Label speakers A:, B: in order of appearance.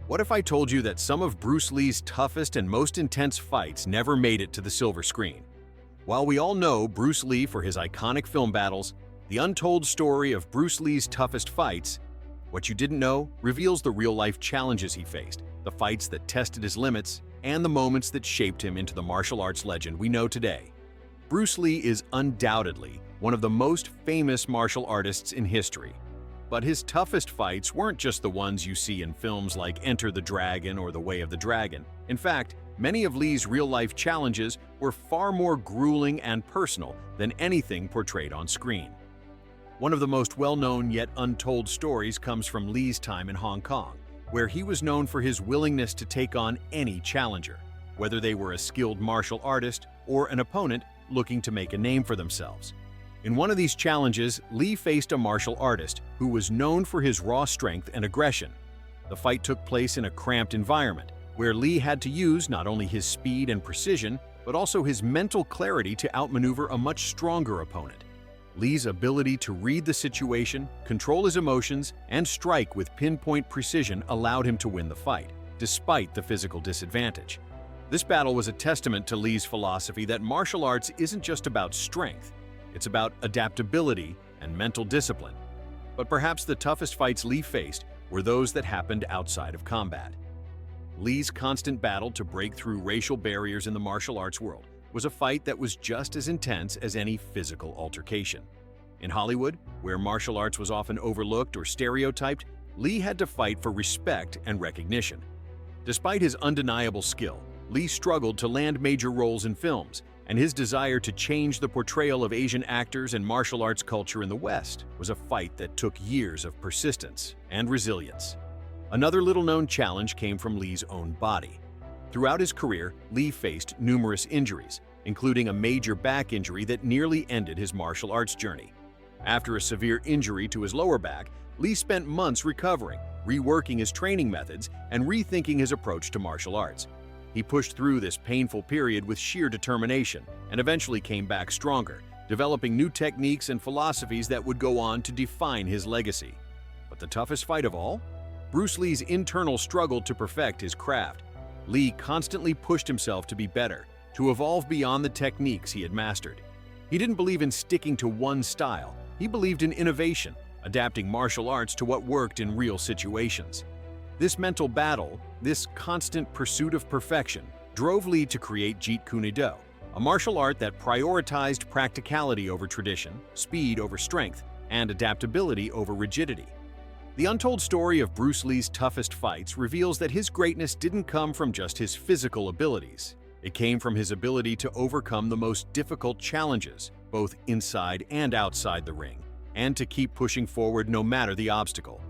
A: What if I told you that some of Bruce Lee's toughest and most intense fights never made it to the silver screen? While we all know Bruce Lee for his iconic film battles, the untold story of Bruce Lee's toughest fights, what you didn't know, reveals the real-life challenges he faced, the fights that tested his limits, and the moments that shaped him into the martial arts legend we know today. Bruce Lee is undoubtedly one of the most famous martial artists in history. But his toughest fights weren't just the ones you see in films like Enter the Dragon or The Way of the Dragon. In fact, many of Lee's real-life challenges were far more grueling and personal than anything portrayed on screen. One of the most well-known yet untold stories comes from Lee's time in Hong Kong, where he was known for his willingness to take on any challenger, whether they were a skilled martial artist or an opponent looking to make a name for themselves. In one of these challenges, Lee faced a martial artist who was known for his raw strength and aggression. The fight took place in a cramped environment, where Lee had to use not only his speed and precision, but also his mental clarity to outmaneuver a much stronger opponent. Lee's ability to read the situation, control his emotions, and strike with pinpoint precision allowed him to win the fight, despite the physical disadvantage. This battle was a testament to Lee's philosophy that martial arts isn't just about strength. It's about adaptability and mental discipline. But perhaps the toughest fights Lee faced were those that happened outside of combat. Lee's constant battle to break through racial barriers in the martial arts world was a fight that was just as intense as any physical altercation. In Hollywood, where martial arts was often overlooked or stereotyped, Lee had to fight for respect and recognition. Despite his undeniable skill, Lee struggled to land major roles in films, and his desire to change the portrayal of Asian actors and martial arts culture in the West was a fight that took years of persistence and resilience. Another little-known challenge came from Lee's own body. Throughout his career, Lee faced numerous injuries, including a major back injury that nearly ended his martial arts journey. After a severe injury to his lower back, Lee spent months recovering, reworking his training methods, and rethinking his approach to martial arts. He pushed through this painful period with sheer determination and eventually came back stronger, developing new techniques and philosophies that would go on to define his legacy. But the toughest fight of all? Bruce Lee's internal struggle to perfect his craft. Lee constantly pushed himself to be better, to evolve beyond the techniques he had mastered. He didn't believe in sticking to one style. He believed in innovation, adapting martial arts to what worked in real situations. This mental battle, this constant pursuit of perfection, drove Lee to create Jeet Kune Do, a martial art that prioritized practicality over tradition, speed over strength, and adaptability over rigidity. The untold story of Bruce Lee's toughest fights reveals that his greatness didn't come from just his physical abilities. It came from his ability to overcome the most difficult challenges, both inside and outside the ring, and to keep pushing forward no matter the obstacle.